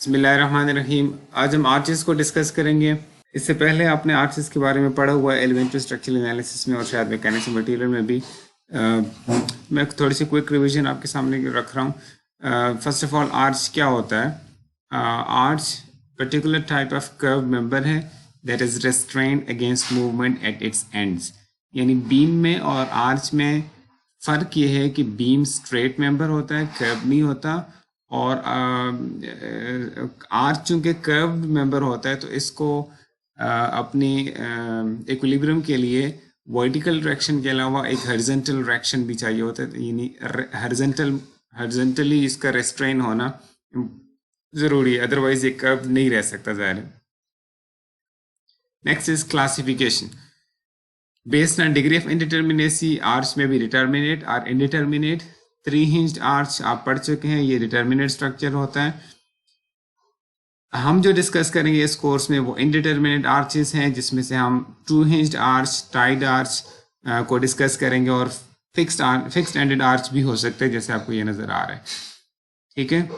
बिस्मिल्लाहिर्रहमानिर्रहीम। आज हम आर्चेस को डिस्कस करेंगे। इससे पहले आपने आर्चेस के बारे में पढ़ा हुआ है एलिमेंट्री स्ट्रक्चरल एनालिसिस में और शायद मैकेनिक्स मटेरियल में भी। मैं थोड़ी सी क्विक रिवीजन आपके सामने रख रहा हूँ। फर्स्ट ऑफ ऑल, आर्च क्या होता है? Arch particular type of curve member है that is restrained against movement at its ends. यानी बीम में और आर्च में फ़र्क ये है कि बीम स्ट्रेट मेंबर होता है, कर्व नहीं होता, और आर्च चूँकि कर्व्ड मेंबर होता है तो इसको अपनी इक्विलिब्रियम के लिए वर्टिकल डायरेक्शन के अलावा एक हॉरिजॉन्टल डायरेक्शन भी चाहिए होता है। यानी हॉरिजॉन्टली इसका रेस्ट्रेन होना ज़रूरी है, अदरवाइज ये कर्व नहीं रह सकता ज़ाहिर है। Next is classification. Based on degree of indeterminacy, arch में भी डिटर्मिनेट और इनडिटर्मिनेट। 3 हिंज्ड आर्च आप पढ़ चुके हैं, ये डिटर्मिनेट स्ट्रक्चर होता है। हम जो डिस्कस करेंगे इस कोर्स में वो इनडिटर्मिनेट आर्चेस हैं, जिसमें से हम 2 हिंज्ड आर्च, टाइड आर्च को डिस्कस करेंगे, और फिक्स्ड एंडेड आर्च भी हो सकते हैं, जैसे आपको ये नज़र आ रहा है। ठीक है।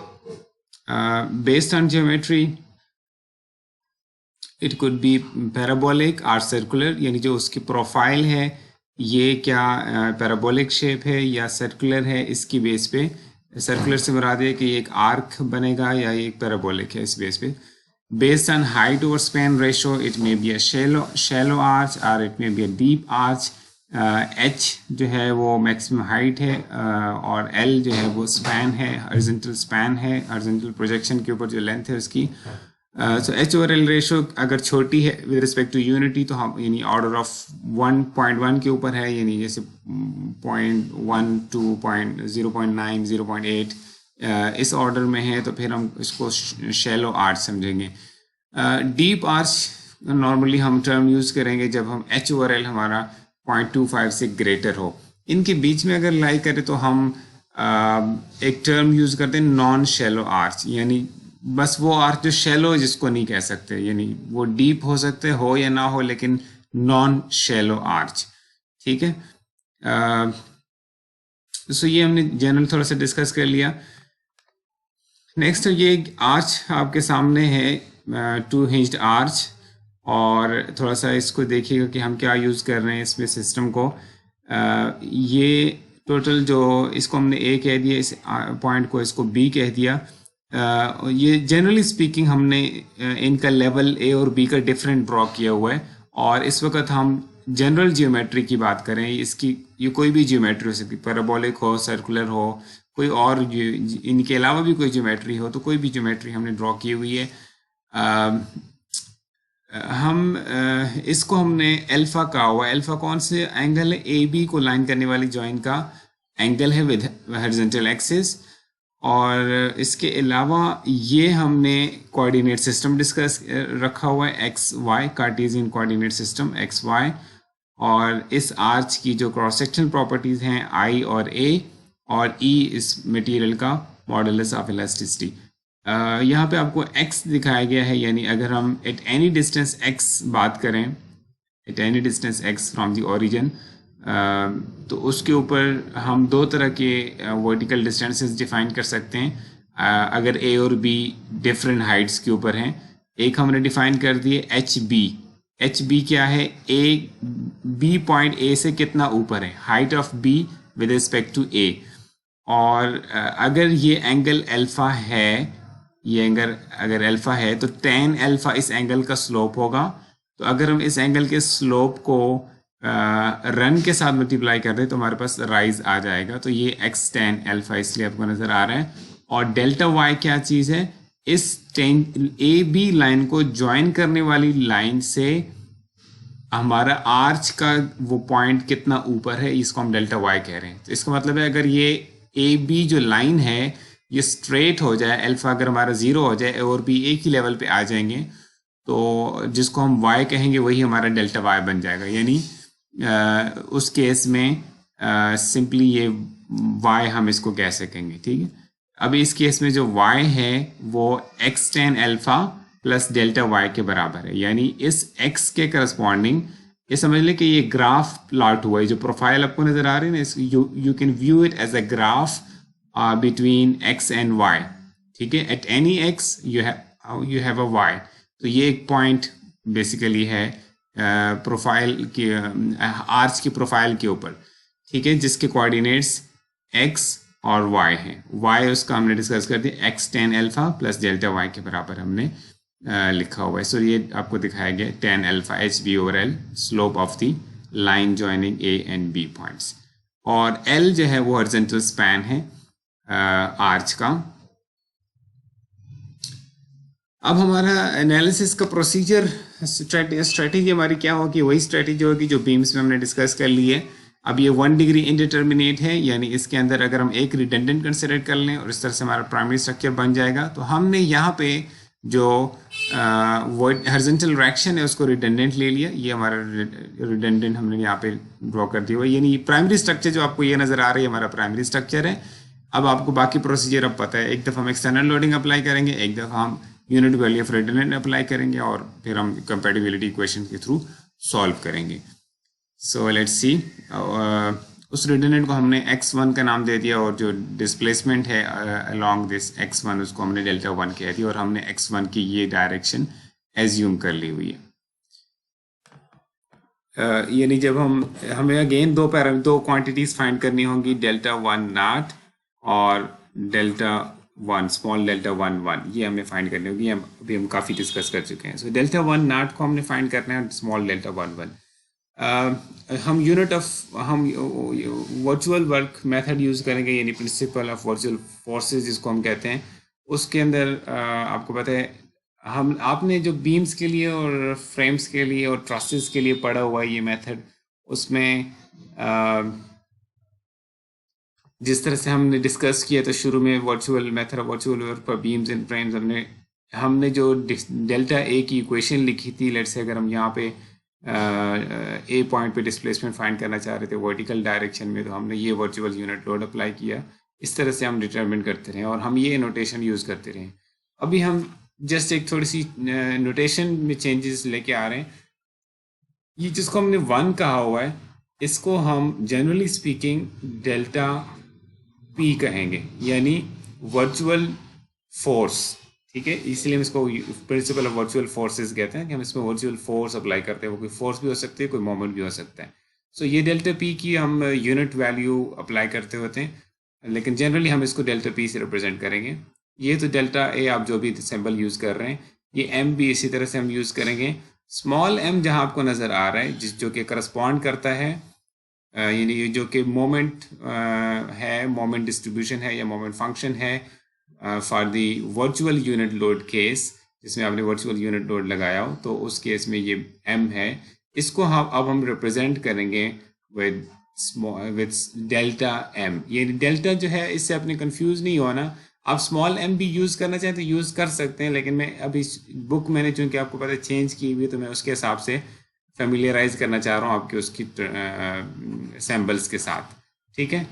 Based on geometry, it could be parabolic और सर्कुलर, यानी जो उसकी प्रोफाइल है ये क्या पैराबोलिक शेप है या सर्कुलर है, इसकी बेस पे। सर्कुलर से मुराद है कि ये एक आर्क बनेगा या ये एक पैराबोलिक है, इस बेस पे। Based on height over span ratio, it may be a shallow arch और it may be a deep arch. H जो है वो मैक्सिमम हाइट है, और एल जो है वो स्पैन है, हॉरिजॉन्टल स्पैन है, हॉरिजॉन्टल प्रोजेक्शन के ऊपर जो लेंथ है उसकी। So H over L ratio अगर छोटी है विद रिस्पेक्ट टू यूनिटी तो हम यानी ऑर्डर ऑफ 1.1 के ऊपर है, यानी जैसे 0.1 to 0.9 0.8 इस ऑर्डर में है तो फिर हम इसको शैलो आर्च समझेंगे। डीप आर्च नॉर्मली हम टर्म यूज़ करेंगे जब हम एच ओवर एल हमारा 0.25 से ग्रेटर हो। इनके बीच में अगर लाई करें तो हम एक टर्म यूज़ करते हैं नॉन शैलो आर्च, यानी बस वो आर्च जो शैलो जिसको नहीं कह सकते, यानी वो डीप हो सकते हो या ना हो, लेकिन नॉन शैलो आर्च। ठीक है। सो ये हमने जनरल थोड़ा सा डिस्कस कर लिया। नेक्स्ट ये आर्च आपके सामने है, 2 हिंज्ड आर्च, और थोड़ा सा इसको देखिएगा कि हम क्या यूज़ कर रहे हैं इसमें सिस्टम को। ये टोटल जो इसको हमने ए कह दिया, इस पॉइंट को इसको बी कह दिया। ये जनरली स्पीकिंग हमने इनका लेवल ए और बी का डिफरेंट ड्रॉ किया हुआ है, और इस वक्त हम जनरल जियोमेट्री की बात करें। इसकी ये कोई भी जियोमेट्री हो सकती, पैराबोलिक हो, सर्कुलर हो, कोई और इनके अलावा भी कोई जियोमेट्री हो, तो कोई भी जियोमेट्री हमने ड्रॉ की हुई है। इसको हमने अल्फा कहा हुआ है। अल्फा कौन से एंगल है? ए बी को लाइन करने वाली जॉइंट का एंगल है विद हॉरिजॉन्टल एक्सिस। और इसके अलावा ये हमने कोऑर्डिनेट सिस्टम डिस्कस रखा हुआ है, x y, Cartesian coordinate system x y. और इस आर्च की जो क्रॉस सेक्शनल प्रॉपर्टीज़ हैं आई और ए, और ई इस मटेरियल का मॉडुलस ऑफ इलास्टिसिटी। यहाँ पे आपको एक्स दिखाया गया है, यानी अगर हम एट एनी डिस्टेंस एक्स बात करें, at any distance x from the origin, तो उसके ऊपर हम 2 तरह के वर्टिकल डिस्टेंसेस डिफाइन कर सकते हैं अगर ए और बी डिफरेंट हाइट्स के ऊपर हैं। एक हमने डिफाइन कर दिए एच बी। एच बी क्या है? ए बी पॉइंट ए से कितना ऊपर है, height of B with respect to A. और अगर ये एंगल अल्फा है, ये एंगल अगर अल्फा है तो tan अल्फा इस एंगल का स्लोप होगा। तो अगर हम इस एंगल के स्लोप को रन के साथ मल्टीप्लाई कर दें तो हमारे पास राइज आ जाएगा। तो ये x tan अल्फा इसलिए आपको नज़र आ रहा है। और डेल्टा y क्या चीज़ है? इस ए बी लाइन को ज्वाइन करने वाली लाइन से हमारा आर्च का वो पॉइंट कितना ऊपर है, इसको हम डेल्टा y कह रहे हैं। तो इसका मतलब है अगर ये ए बी जो लाइन है ये स्ट्रेट हो जाए, अल्फा अगर हमारा 0 हो जाए और बी एक ही लेवल पे आ जाएंगे, तो जिसको हम y कहेंगे वही हमारा डेल्टा y बन जाएगा। यानी उस केस में सिंपली ये y हम इसको कह सकेंगे। ठीक है। अभी इस केस में जो y है वो x tan alpha plus delta y के बराबर है, यानी इस x के करस्पॉन्डिंग ये समझ लें कि ये ग्राफ प्लॉट हुआ है। जो प्रोफाइल आपको नजर आ रही है ना, you can view it as a graph between x and y। ठीक है। At any x you have a y, तो ये एक पॉइंट बेसिकली है प्रोफाइल की, आर्च की प्रोफाइल के ऊपर, ठीक है, जिसके कोऑर्डिनेट्स एक्स और वाई हैं। वाई उसका हमने डिस्कस कर दिया, x tan alpha plus delta y के बराबर हमने लिखा हुआ है। सो ये आपको दिखाया गया tan alpha h B over l, slope of the line joining A and B points. और एल जो है वो हॉरिजॉन्टल स्पैन है आर्च का। अब हमारा एनालिसिस का प्रोसीजर, स्ट्रेटेजी हमारी क्या होगी, वही स्ट्रेटेजी होगी जो बीम्स में हमने डिस्कस कर ली है। अब ये 1 डिग्री इनडिटर्मिनेट है, यानी इसके अंदर अगर हम एक रिडंडेंट कंसिडर कर लें और इस तरह से हमारा प्राइमरी स्ट्रक्चर बन जाएगा, तो हमने यहाँ पे जो हॉरिजॉन्टल रिएक्शन है उसको रिडंडेंट ले लिया। ये हमारा रिडंडेंट हमने यहाँ पे ड्रॉ कर दिया हुआ, यानी प्राइमरी स्ट्रक्चर जो आपको ये नज़र आ रही है हमारा प्राइमरी स्ट्रक्चर है। अब आपको बाकी प्रोसीजर अब पता है, एक दफ़ा हम एक्सटर्नल लोडिंग अप्लाई करेंगे, एक दफ़ा हम unit value of redundant apply करेंगे और फिर हम कंपैटिबिलिटी इक्वेशन के थ्रू सॉल्व करेंगे। सो लेट्स सी, उस रिडंडेंट को हमने x1 का नाम दे दिया और जो डिस्प्लेसमेंट है अलोंग दिस x1 उसको हमने डेल्टा 1 कह दिया और हमने x1 की ये डायरेक्शन एज्यूम कर ली हुई है। यानी जब हमें अगेन दो क्वांटिटीज फाइंड करनी होंगी, डेल्टा 1 नॉट और डेल्टा 1 स्मॉल डेल्टा 1 1, ये हमें फाइंड करनी होगी। अभी हम काफ़ी डिस्कस कर चुके हैं। सो डेल्टा 1 नॉट को हमने फाइंड करना है, स्मॉल डेल्टा 1 1। हम वर्चुअल वर्क मेथड यूज़ करेंगे, यानी प्रिंसिपल ऑफ वर्चुअल फोर्सेस जिसको हम कहते हैं। उसके अंदर आपको पता है आपने जो बीम्स के लिए और फ्रेम्स के लिए और ट्रसेस के लिए पढ़ा हुआ है ये मेथड, उसमें जिस तरह से हमने डिस्कस किया, तो शुरू में virtual method of virtual work for beams and frames हमने जो डेल्टा ए की इक्वेशन लिखी थी, लेट्स से अगर हम यहाँ पे ए पॉइंट पे डिस्प्लेसमेंट फाइंड करना चाह रहे थे वर्टिकल डायरेक्शन में, तो हमने ये वर्चुअल यूनिट लोड अप्लाई किया। इस तरह से हम डिटरमिन करते रहे और हम ये नोटेशन यूज़ करते रहे। अभी हम जस्ट एक थोड़ी सी नोटेशन में चेंजेस लेके आ रहे हैं। ये जिसको हमने 1 कहा हुआ है, इसको हम जनरली स्पीकिंग डेल्टा पी कहेंगे, यानी वर्चुअल फोर्स, ठीक है। इसलिए हम इसको प्रिंसिपल ऑफ वर्चुअल फोर्सेस कहते हैं कि हम इसमें वर्चुअल फोर्स अप्लाई करते हैं। वो कोई फोर्स भी हो सकती है, कोई मोमेंट भी हो सकता है। सो ये डेल्टा पी की हम यूनिट वैल्यू अप्लाई करते होते हैं, लेकिन जनरली हम इसको डेल्टा पी से रिप्रेजेंट करेंगे। ये तो डेल्टा ए आप जो भी सिंबल यूज़ कर रहे हैं, ये एम भी इसी तरह से हम यूज़ करेंगे। स्मॉल एम जहाँ आपको नज़र आ रहा है, जो कि करस्पॉन्ड करता है, यानी जो कि मोमेंट है, मोमेंट डिस्ट्रीब्यूशन है या मोमेंट फंक्शन है for the virtual unit load case, जिसमें आपने वर्चुअल यूनिट लोड लगाया हो, तो उस केस में ये m है। इसको हम रिप्रेजेंट करेंगे विद डेल्टा m। ये डेल्टा जो है, इससे आपने कंफ्यूज नहीं होना। आप स्मॉल m भी यूज़ करना चाहें तो यूज़ कर सकते हैं, लेकिन मैं अभी बुक मैंने चूँकि आपको पता है चेंज की हुई, तो मैं उसके हिसाब से फेमिलियराइज करना चाह रहा हूँ आपके उसकी सैम्बल्स के साथ, ठीक है।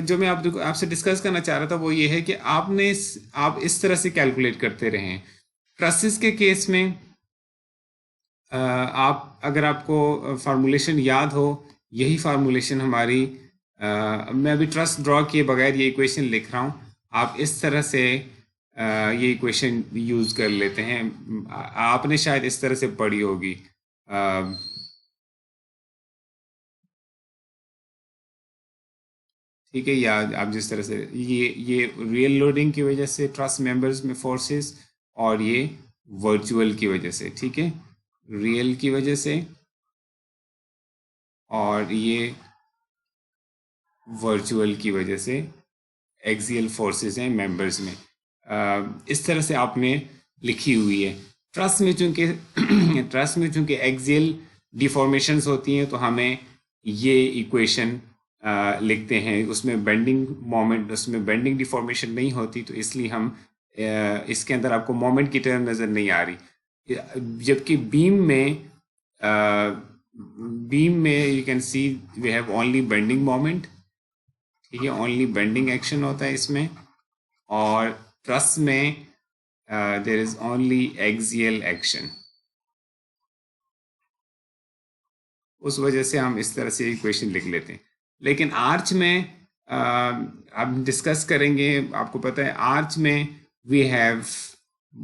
जो मैं आपसे डिस्कस करना चाह रहा था वो ये है कि आप इस तरह से कैलकुलेट करते रहें। ट्रसेस के केस में अगर आपको फार्मूलेशन याद हो, यही फार्मूलेशन हमारी मैं अभी ट्रस ड्रॉ किए बगैर ये इक्वेशन लिख रहा हूँ, आप इस तरह से ये इक्वेशन यूज़ कर लेते हैं। आपने शायद इस तरह से पढ़ी होगी, ठीक है, या आप जिस तरह से ये रियल लोडिंग की वजह से ट्रस मेंबर्स में फोर्सेस, और ये वर्चुअल की वजह से, ठीक है, रियल की वजह से और ये वर्चुअल की वजह से एक्सियल फोर्सेस हैं मेंबर्स में। इस तरह से आपने लिखी हुई है। ट्रस में चूंकि एक्सियल डिफॉर्मेशंस होती हैं, तो हमें ये इक्वेशन लिखते हैं। उसमें बेंडिंग डिफॉर्मेशन नहीं होती, तो इसलिए हम इसके अंदर आपको मोमेंट की टर्म नज़र नहीं आ रही। जबकि बीम में you can see we have only bending moment, ठीक है, ओनली बेंडिंग एक्शन होता है इसमें। और ट्रस में there is only axial action. उस वजह से हम इस तरह से इक्वेशन लिख लेते हैं। लेकिन आर्च में अब डिस्कस करेंगे। आपको पता है आर्च में we have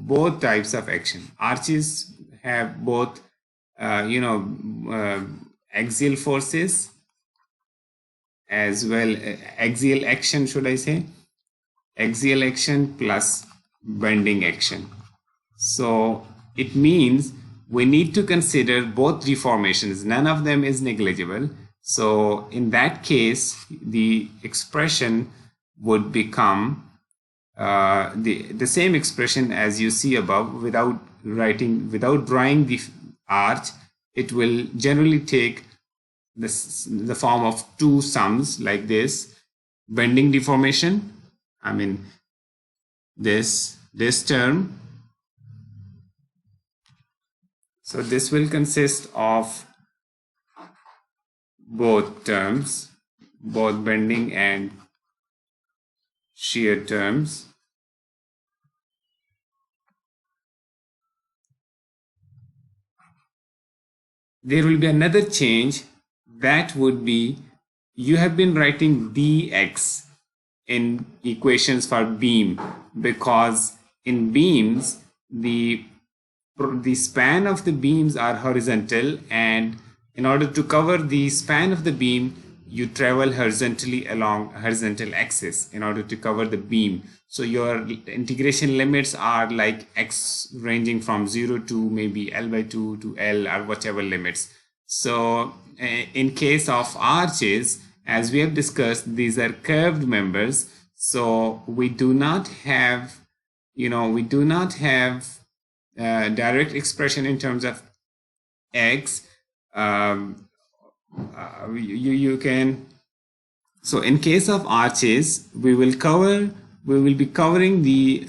both types of action. Arches have both axial forces as well, axial action should I say, axial action plus bending action. So it means we need to consider both deformations. None of them is negligible. So in that case, the expression would become the same expression as you see above. Without drawing the arch, it will generally take the form of two sums like this: bending deformation, I mean this term. So this will consist of both terms, both bending and shear terms. There will be another change, that would be you have been writing dx in equations for beam, because in beams the span of the beams are horizontal, and in order to cover the span of the beam you travel horizontally along horizontal axis in order to cover the beam. So your integration limits are like x ranging from 0 to maybe L by 2 to L or whatever limits. So in case of arches, as we have discussed, these are curved members, so we do not have direct expression in terms of x. You can, so in case of arches we will be covering the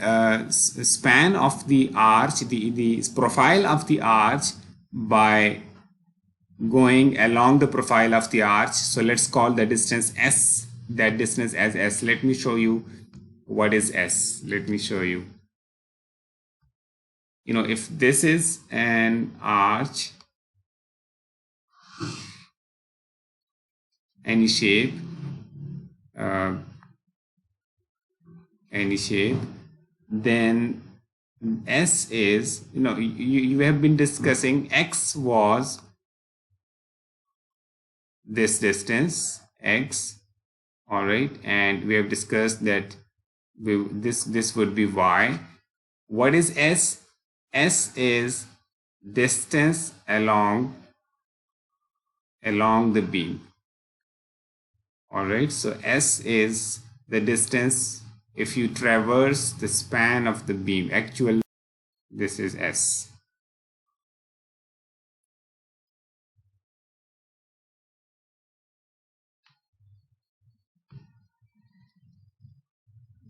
span of the arch, the profile of the arch, by going along the profile of the arch. So let's call the distance s, that distance as s. Let me show you what is s. Let me show you. If this is an arch, any shape, then s is, you have been discussing x was this distance x, all right, and we have discussed that this would be y. What is s? S is distance along the beam, all right. So s is the distance if you traverse the span of the beam. Actual, this is s.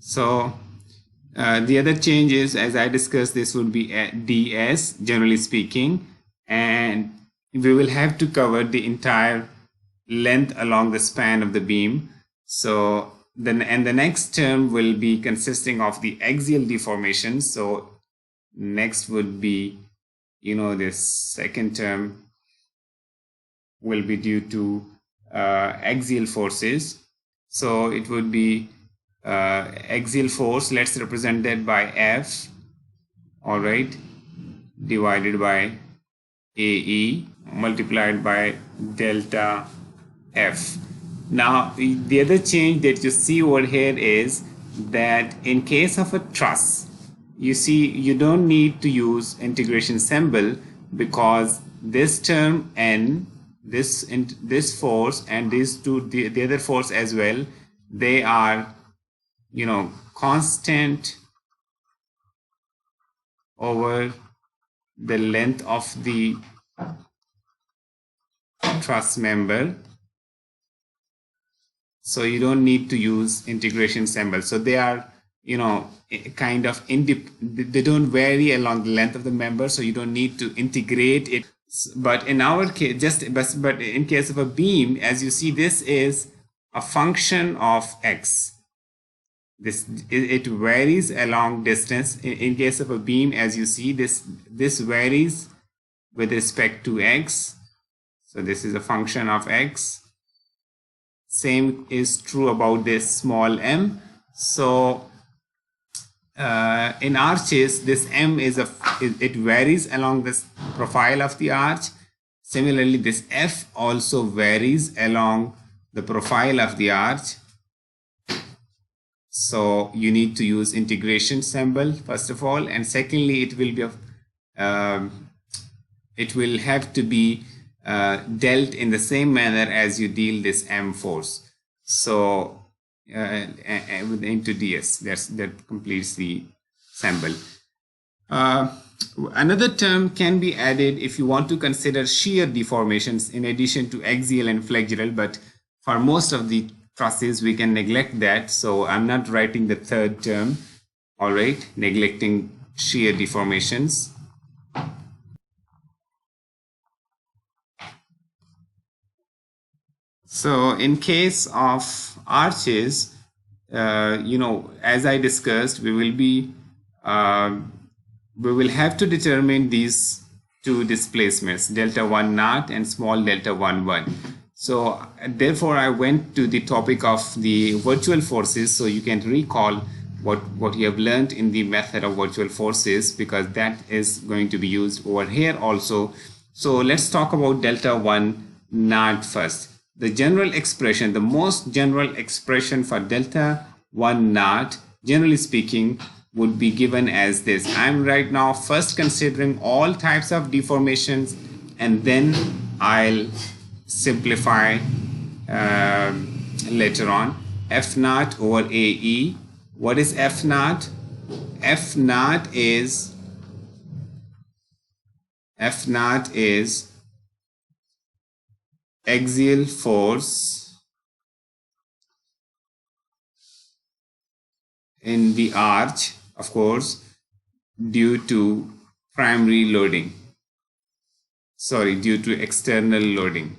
So the other changes, as I discussed, this would be ds, generally speaking, and we will have to cover the entire length along the span of the beam. So then, and the next term will be consisting of the axial deformation. So next would be, this second term will be due to axial forces. So it would be axial force, let's represent that by F, all right, divided by AE multiplied by delta F. Now the other change that you see over here is that in case of a truss, you see you don't need to use integration symbol, because this term n, this force and these two, the other force as well, they are constant over the length of the truss member, so you don't need to use integration symbol. So they are kind of they don't vary along the length of the member, so you don't need to integrate it. But in our case, but in case of a beam, as you see, this is a function of x. It varies along distance. In case of a beam, as you see, this varies with respect to x. So this is a function of x. Same is true about this small m. So in arches, this m it varies along this profile of the arch. Similarly, this f also varies along the profile of the arch. So you need to use integration symbol first of all, and secondly, it will have to be dealt in the same manner as you deal this m force. So into ds, that completes the symbol. Another term can be added if you want to consider shear deformations in addition to axial and flexural, but for most of the trusses we can neglect that, so I'm not writing the third term. All right, neglecting shear deformations. So in case of arches, as I discussed, we will have to determine these two displacements, delta 1 naught and small delta 1 1. So therefore I went to the topic of the virtual forces, so you can recall what you have learned in the method of virtual forces, because that is going to be used over here also. So let's talk about delta 1 naught first. The general expression, the most general expression for delta 1 naught, generally speaking, would be given as this. I'm right now first considering all types of deformations, and then I'll simplify later on. F naught over AE. What is F naught? F naught is axial force in the arch, of course, due to primary loading. Sorry, due to external loading.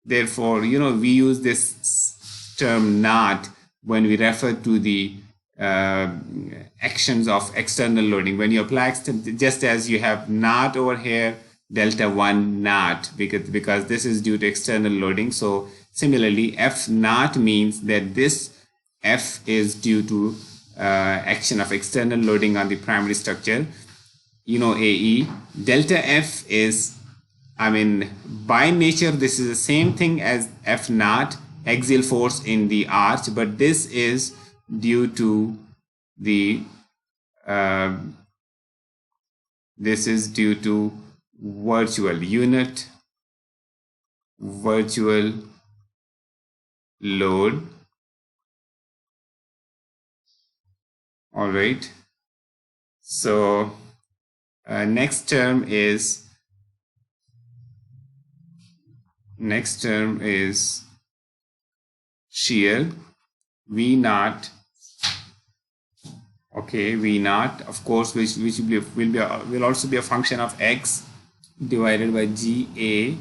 Therefore, we use this term naught when we refer to the actions of external loading. When you apply, just as you have naught over here, delta 1 naught, because this is due to external loading. So similarly, F naught means that this F is due to action of external loading on the primary structure. AE. Delta F is, by nature, this is the same thing as F naught, axial force in the arch, but this is due to the virtual load. All right. So next term is shear, V naught. Okay, V naught, of course, which will also be a function of x divided by GA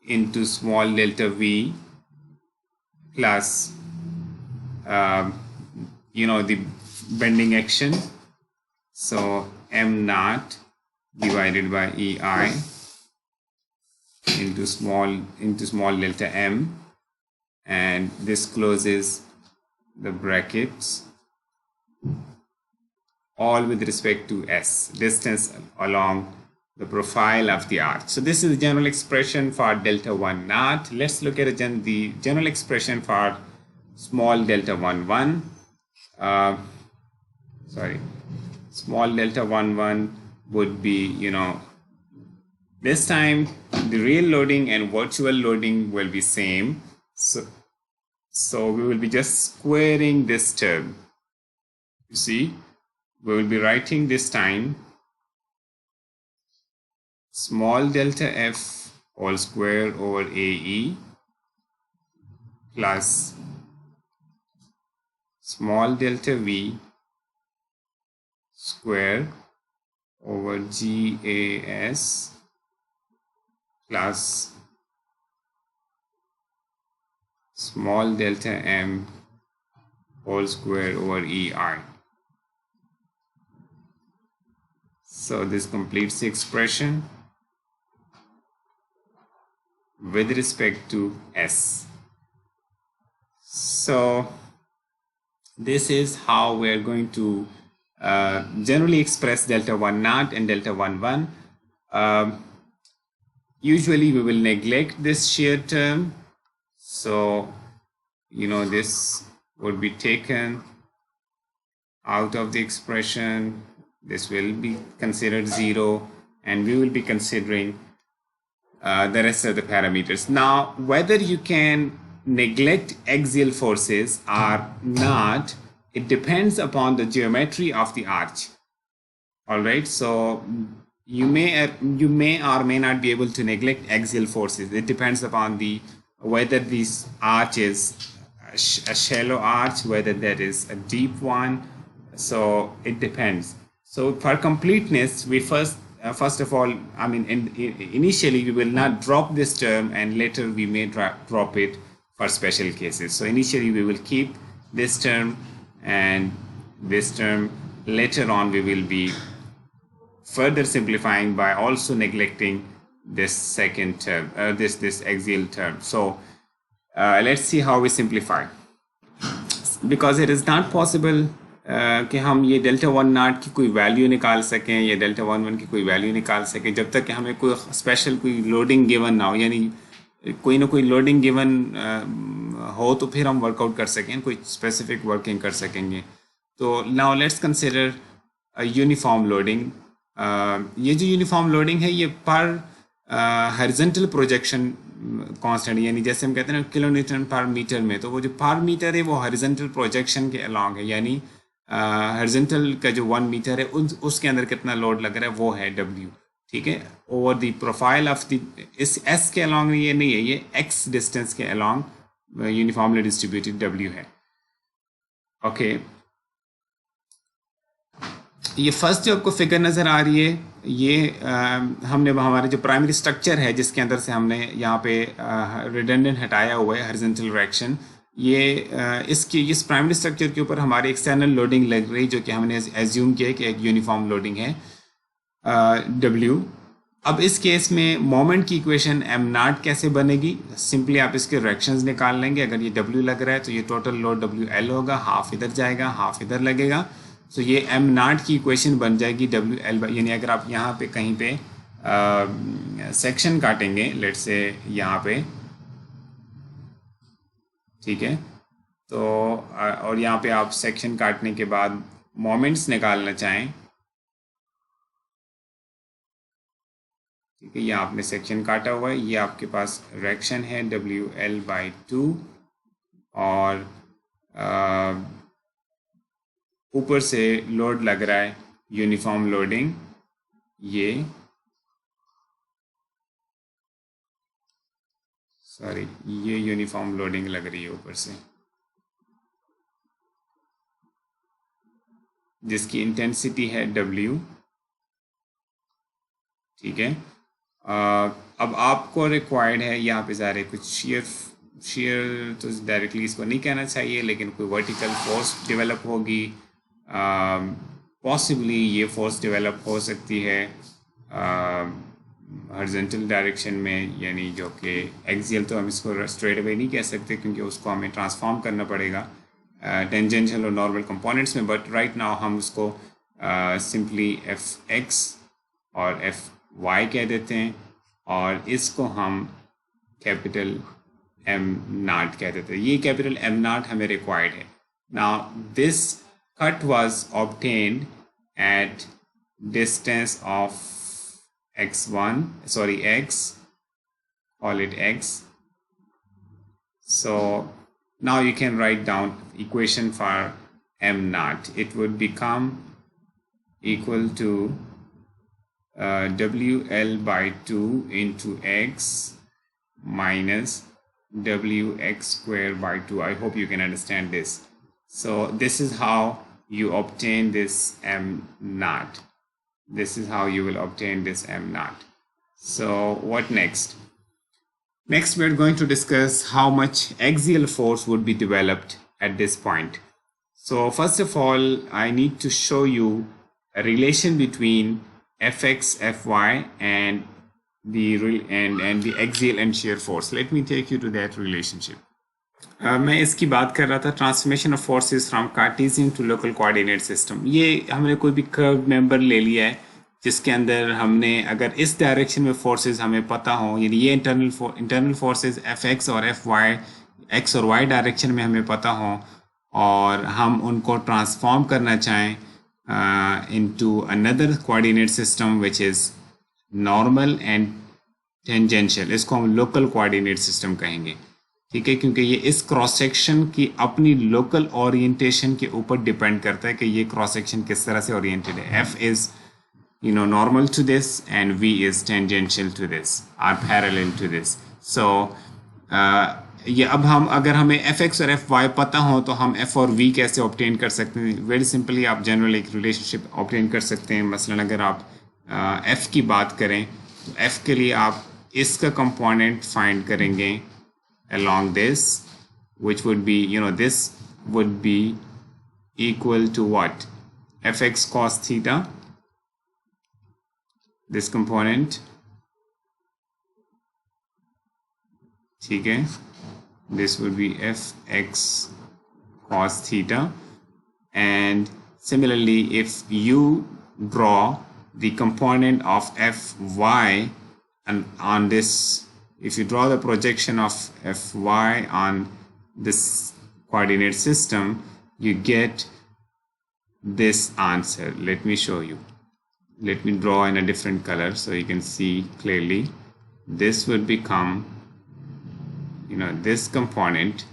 into small delta V plus the bending action. So M naught divided by EI into small delta m, and this closes the brackets, all with respect to s, distance along the profile of the arch. So this is the general expression for delta 1 naught. Let's look at the general expression for small delta 1 1. Small delta 1 1 would be, this time the real loading and virtual loading will be same. So we will be just squaring this term. You see, we will be writing this time small delta f whole square over AE plus small delta V square over GAS plus small delta m whole square over EI. So this completes the expression with respect to S. So this is how we're going to generally express delta 1 naught and delta 1 1. Usually we will neglect this shear term. So, you know, this would be taken out of the expression. This will be considered 0, and we will be considering the rest of the parameters. Now, whether you can neglect axial forces or not, it depends upon the geometry of the arch. All right, so you may or may not be able to neglect axial forces. It depends upon the whether this arch is a shallow arch, whether that is a deep one. So it depends. So for completeness, we first of all, I mean, initially we will not drop this term, and later we may drop it for special cases. So initially we will keep this term and this term. Later on we will be further simplifying by also neglecting this second term, this axial term. So let's see how we simplify, because it is not possible कि हम ये delta 1 not की कोई value निकाल सकें या delta 1 1 की कोई वैल्यू निकाल सकें जब तक कि हमें कोई स्पेशल कोई लोडिंग गिवन ना हो, यानी कोई ना कोई लोडिंग गिवन हो तो फिर हम वर्कआउट कर सकें, कोई स्पेसिफिक वर्किंग कर सकेंगे. तो now let's consider uniform loading. ये जो यूनिफॉर्म लोडिंग है ये पर हॉरिजॉन्टल प्रोजेक्शन कांस्टेंट, यानी जैसे हम कहते हैं ना किलो न्यूटन पर मीटर में, तो वो जो पर मीटर है वो हॉरिजॉन्टल प्रोजेक्शन के अलोंग है, यानी हॉरिजॉन्टल का जो 1 मीटर है उसके अंदर कितना लोड लग रहा है वो है W. ठीक है, over the profile of the इस S के अलोंग ये नहीं है, ये X डिस्टेंस के अलोंग यूनिफॉर्मली डिस्ट्रीब्यूटेड W है. ओके, ये फर्स्ट जो आपको फिगर नज़र आ रही है ये हमने हमारे जो प्राइमरी स्ट्रक्चर है जिसके अंदर से हमने यहाँ पे रिडंडेंट हटाया हुआ है हॉरिजॉन्टल रिएक्शन, ये इस प्राइमरी स्ट्रक्चर के ऊपर हमारी एक्सटर्नल लोडिंग लग रही जो कि हमने एज्यूम किया कि एक यूनिफॉर्म लोडिंग है W. अब इस केस में मोमेंट की इक्वेशन m नॉट कैसे बनेगी? सिंपली आप इसके रिएक्शंस निकाल लेंगे. अगर ये W लग रहा है तो ये टोटल लोड WL होगा, हाफ इधर जाएगा हाफ इधर लगेगा. तो ये m नॉट की इक्वेशन बन जाएगी WL, यानी अगर आप यहाँ पे कहीं पे सेक्शन काटेंगे, लेट्स से यहाँ पे, ठीक है, तो और यहाँ पे आप सेक्शन काटने के बाद मोमेंट्स निकालना चाहें, ठीक है, ये आपने सेक्शन काटा हुआ है, ये आपके पास रिएक्शन है WL/2 और ऊपर से लोड लग रहा है यूनिफॉर्म लोडिंग, ये यूनिफॉर्म लोडिंग लग रही है ऊपर से, जिसकी इंटेंसिटी है W. ठीक है, अब आपको रिक्वायर्ड है यहाँ पे ज़ाहिर कुछ शेयर तो डायरेक्टली इसको नहीं कहना चाहिए, लेकिन कोई वर्टिकल फोर्स डेवलप होगी. पॉसिबली ये फोर्स डेवलप हो सकती है हॉरिजॉन्टल डायरेक्शन में, यानी जो कि एक्सियल तो हम इसको स्ट्रेट अवे नहीं कह सकते क्योंकि उसको हमें ट्रांसफॉर्म करना पड़ेगा टेंजेंशियल और नॉर्मल कंपोनेंट्स में. बट राइट नाउ हम उसको सिंपली Fx और Fy कह देते हैं और इसको हम कैपिटल M नॉट कह देते हैं. ये कैपिटल M नॉट हमें रिक्वायर्ड है. Now this cut was obtained at distance of x, call it x. So now you can write down equation for m naught. It would become equal to WL/2 into x minus WX²/2. I hope you can understand this. So this is how you obtain this m naught. This is how you will obtain this m naught. So what next? Next we are going to discuss how much axial force would be developed at this point. So first of all, I need to show you a relation between fx, fy, and the axial and shear force. Let me take you to that relationship. मैं इसकी बात कर रहा था transformation of forces from Cartesian to local coordinate system. ये हमने कोई भी कर्व मेंबर ले लिया है जिसके अंदर हमने अगर इस डायरेक्शन में फोर्सेस हमें पता हो, यानी ये इंटरनल फोर्सेस एफ एक्स और एफ वाई, एक्स और वाई डायरेक्शन में हमें पता हो, और हम उनको ट्रांसफॉर्म करना चाहें into another coordinate system which is normal and tangential, इसको हम लोकल कोऑर्डिनेट सिस्टम कहेंगे। ठीक है, क्योंकि ये इस क्रॉस सेक्शन की अपनी लोकल ओरिएंटेशन के ऊपर डिपेंड करता है कि ये क्रॉस सेक्शन किस तरह से ओरिएंटेड है। F is normal to this and V is tangential to this, are parallel to this. So ये अब हम अगर हमें fx और fy पता हो तो हम f और v कैसे ऑब्टेन कर सकते हैं? वेरी सिंपली आप जनरल एक रिलेशनशिप ऑब्टेन कर सकते हैं। मसलन अगर आप f की बात करें तो f के लिए आप इसका कंपोनेंट फाइंड करेंगे along this, which would be, this would be equal to what? fx cos theta, this component, ठीक है, this would be fx cos theta, and similarly if you draw the component of fy and on this, if you draw the projection of fy on this coordinate system, you get this answer. Let me show you. Let me draw in a different color so you can see clearly. This would become, this component,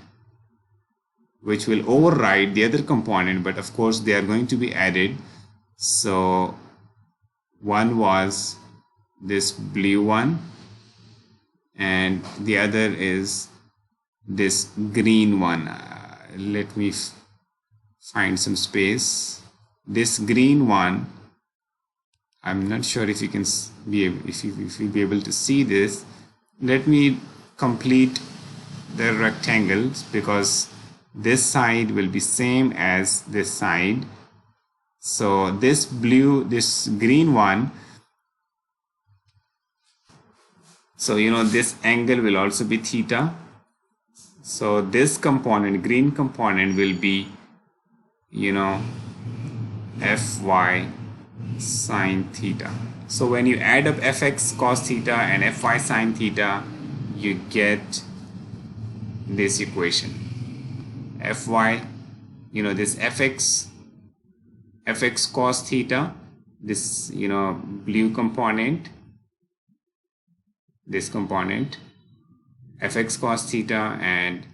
which will override the other component, but of course they are going to be added. So one was this blue one, and the other is this green one. Let me find some space. This green one, I'm not sure if you can be able, if you'll be able to see this. Let me complete the rectangles because this side will be same as this side. So this green one, so this angle will also be theta. So this component, green component, will be fy sine theta. So when you add up fx cos theta and fy sine theta, you get this equation. Fy, this fx cos theta, this blue component, this component fx cos theta, and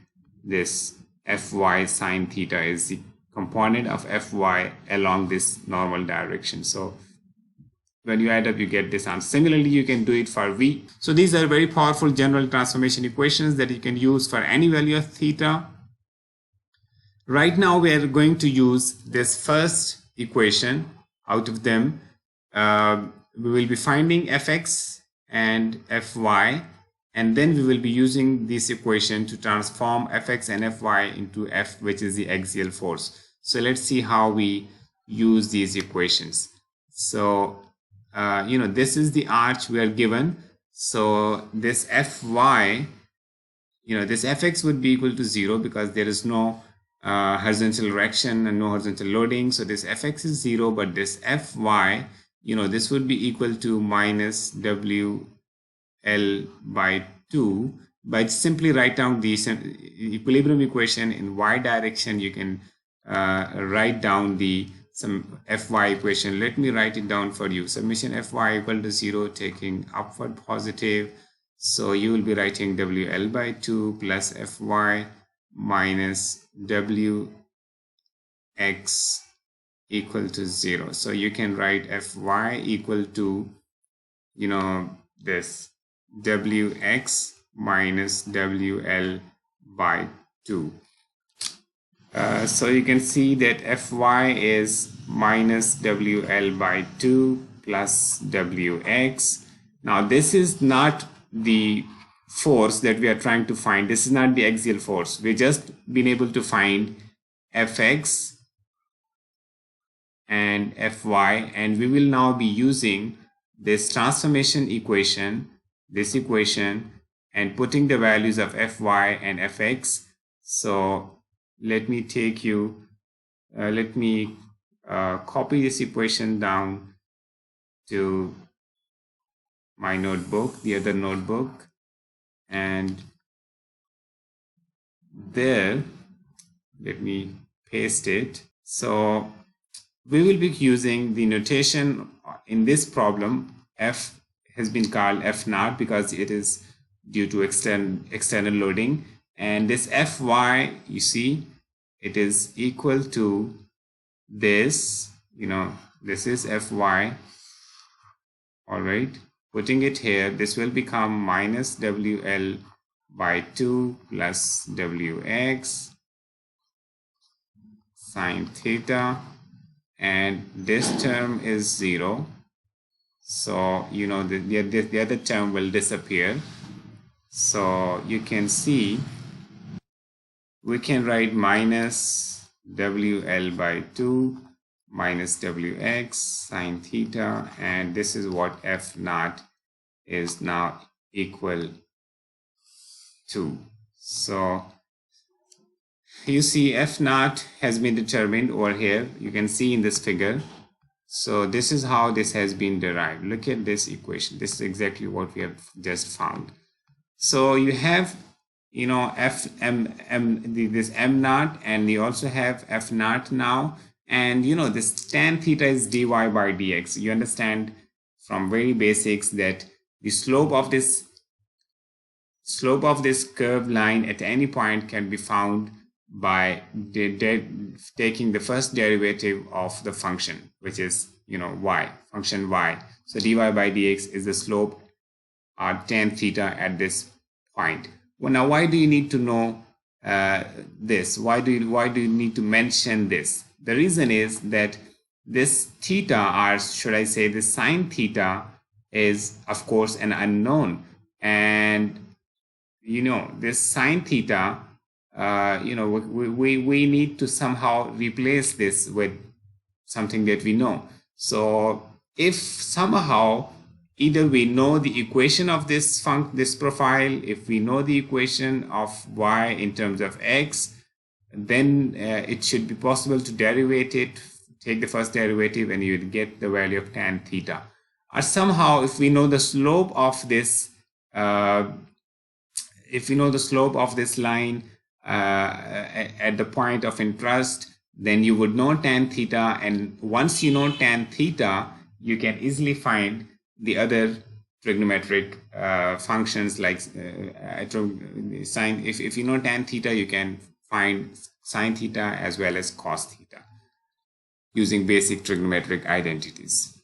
this fy sine theta is the component of fy along this normal direction. So when you add up, you get this answer. Similarly, you can do it for v. So these are very powerful general transformation equations that you can use for any value of theta. Right now we are going to use this first equation. Out of them we will be finding fx and fy, and then we will be using this equation to transform fx and fy into f, which is the axial force. So let's see how we use these equations. So this is the arch we are given. So this fy, this fx would be equal to 0 because there is no horizontal erection and no horizontal loading. So this fx is 0, but this fy, this would be equal to minus wl by 2. By simply write down the equilibrium equation in y direction, you can write down some fy equation. Let me write it down for you. Summation fy equal to 0 taking upward positive. So you will be writing wl by 2 plus fy minus wx equal to 0. So you can write fy equal to this wx minus wl by 2. So you can see that fy is minus wl by 2 plus wx. Now this is not the force that we are trying to find. This is not the axial force. We've just been able to find fx and fy, and we will now be using this transformation equation, this equation, and putting the values of fy and fx. So let me take you, let me copy this equation down to my notebook, the other notebook, and there, let me paste it. So we will be using the notation in this problem. F has been called f naught because it is due to external loading, and this fy, you see, it is equal to this, this is fy. All right, putting it here, this will become minus wl by 2 plus wx sine theta, and this term is 0. So, the other term will disappear. So you can see we can write minus wl by 2 minus wx sine theta, and this is what f naught is now equal to. So you see f naught has been determined over here. You can see in this figure. So this is how this has been derived. Look at this equation. This is exactly what we have just found. So you have, this m naught, and you also have f naught now. And this tan theta is dy by dx. You understand from very basics that the slope of this curved line at any point can be found by taking the first derivative of the function, which is y, function y. So dy by dx is the slope tan theta at this point. Well, now why do you need to know this? Why do you need to mention this? The reason is that this theta, or should I say this sine theta, is of course an unknown, and this sine theta, we need to somehow replace this with something that we know. So if somehow either we know the equation of this profile, if we know the equation of y in terms of x, then it should be possible to derivate it, take the first derivative, and you would get the value of tan theta. Or somehow if we know the slope of this, line at the point of interest, then you would know tan theta, and once you know tan theta, you can easily find the other trigonometric functions like sine. If you know tan theta, you can find sine theta as well as cos theta using basic trigonometric identities.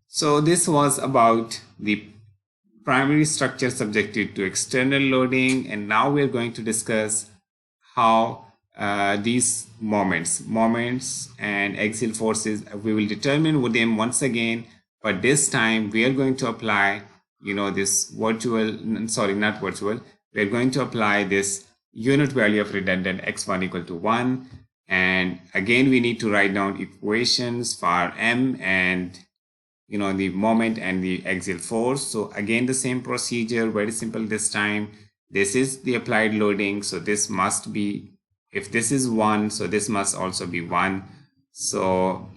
So this was about the primary structure subjected to external loading, and now we are going to discuss how these moments and axial forces, we will determine with them once again, but this time we are going to apply this we're going to apply this unit value of redundant x1 equal to 1, and again we need to write down equations for m and the moment and the axial force. So again the same procedure, very simple this time. This is the applied loading, so this must be, if this is 1, so this must also be 1. So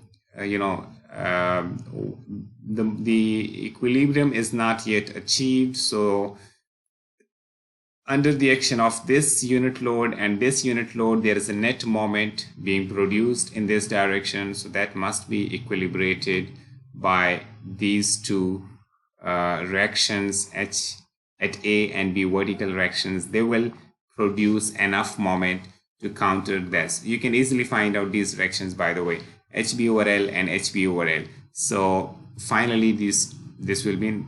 the equilibrium is not yet achieved, so under the action of this unit load and this unit load, there is a net moment being produced in this direction, so that must be equilibrated by these two reactions at A and B, vertical reactions. They will produce enough moment to counter this. You can easily find out these reactions, by the way, HB over L and HB over L. So finally these will be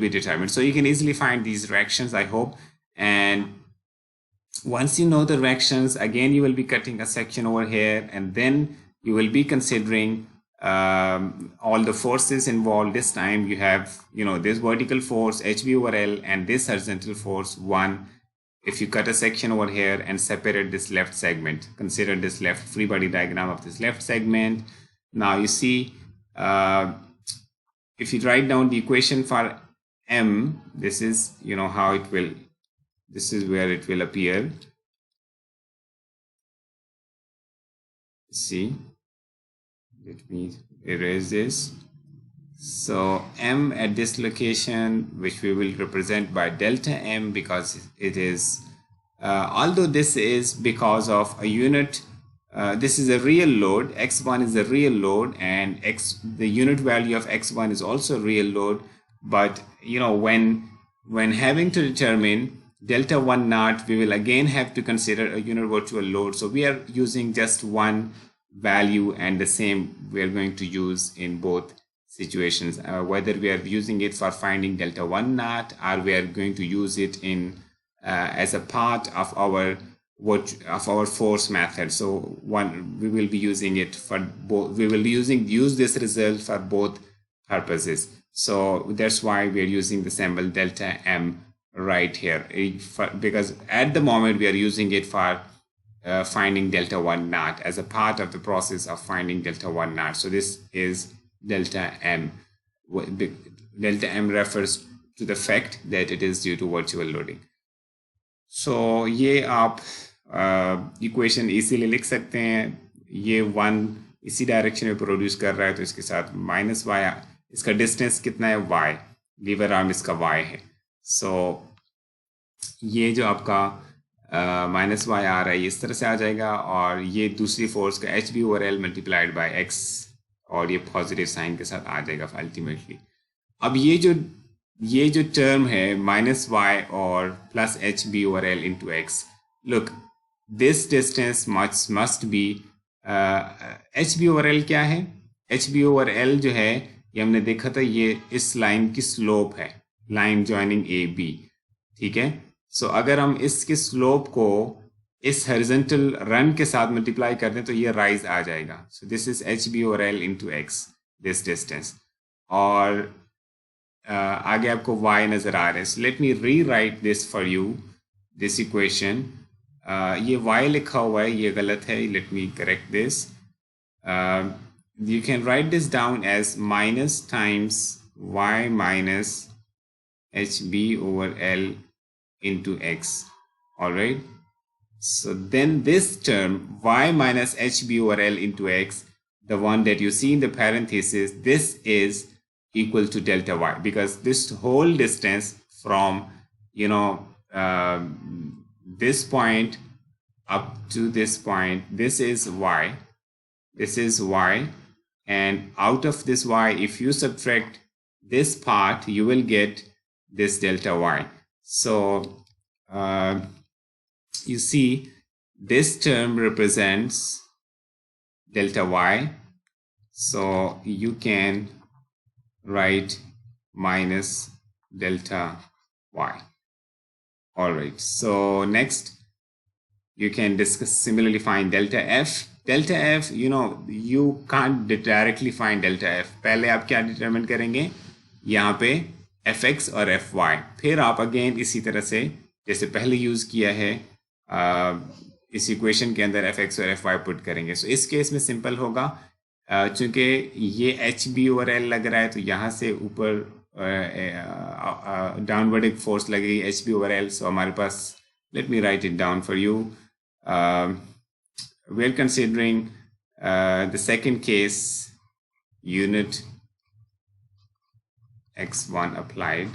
determined. So you can easily find these reactions, I hope. And once you know the reactions, again you will be cutting a section over here, and then you will be considering all the forces involved. This time you have this vertical force HB over L and this horizontal force 1. If you cut a section over here and separate this left segment, consider this left free body diagram of this left segment. Now you see if you write down the equation for m, this is, you know, how it will, this is where it will appear. See, let me erase this. So m at this location, which we will represent by delta m, because it is, although this is because of a unit, this is a real load, x1 is a real load, and the unit value of x1 is also real load, but you know, when having to determine delta 1 naught, we will again have to consider a unit virtual load. So we are using just one value, and the same we are going to use in both situations, whether we are using it for finding delta 1 naught, or we are going to use it in as a part of our force method. So we will be using it for both. We will use this result for both purposes. So that's why we are using the symbol delta m right here, because at the moment we are using it for finding delta 1 naught as a part of the process of finding delta 1 naught. So this is delta m. Delta m refers to the fact that it is due to virtual loading. So ये आप equation इसीलिए लिख सकते हैं, ये 1 इसी direction में produce कर रहा है, तो इसके साथ माइनस वाई, इसका डिस्टेंस कितना है y, लीवर आर्म इसका y है. सो ये जो आपका माइनस वाई आ रहा है इस तरह से आ जाएगा, और ये दूसरी फोर्स का h B over l multiplied by x, और ये पॉजिटिव साइन के साथ आ जाएगा अल्टीमेटली. अब ये जो टर्म है माइनस वाई और plus h B over l into x, look this distance must be h B over l. क्या है एच बी ओवर एल? जो है ये हमने देखा था, ये इस लाइन की स्लोप है, लाइन ज्वाइनिंग ए बी. ठीक है, सो अगर हम इसके स्लोप को इस हॉरिजॉन्टल रन के साथ मल्टीप्लाई कर दें तो ये राइज आ जाएगा. So this is h B over l into x, this distance. और आगे आपको y नजर आ रहे हैं. सो लेट मी री right this for you, this equation. ये y लिखा हुआ है, ये गलत है. Let me correct this. You can write this down as minus times y minus hb over L into x. All right. So then this term y minus hb over L into x, the one that you see in the parenthesis, this is equal to delta y, because this whole distance from, you know, this point up to this point, this is y, this is y, and out of this y, if you subtract this part, you will get this delta y. So you see this term represents delta y, so you can write minus delta y. All right, so next you can discuss, similarly find delta f. Delta f, you know, you can't directly find delta f. पहले आप क्या determine करेंगे, यहाँ पे fx और fy, फिर आप again इसी तरह से जैसे पहले यूज किया है इस इक्वेशन के अंदर fx और fy पुट करेंगे. सो इस केस में सिंपल होगा, चूंकि ये एच बी ओवर एल लग रहा है, तो यहाँ से ऊपर डाउनवर्ड एक फोर्स लगेगी H B over L. So हमारे पास, let me write it down for you. We're considering the second case, unit x1 applied.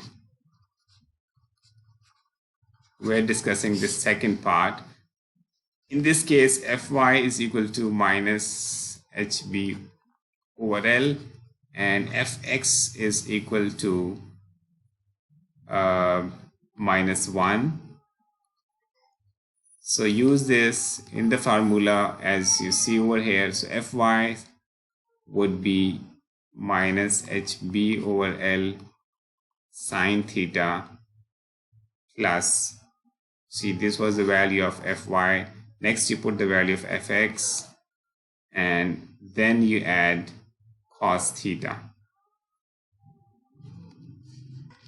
We're discussing this second part. In this case, fy is equal to minus hb over L, and fx is equal to minus 1. So use this in the formula as you see over here. So fy would be minus hb over L sine theta plus, see this was the value of fy. Next you put the value of fx, and then you add cos theta.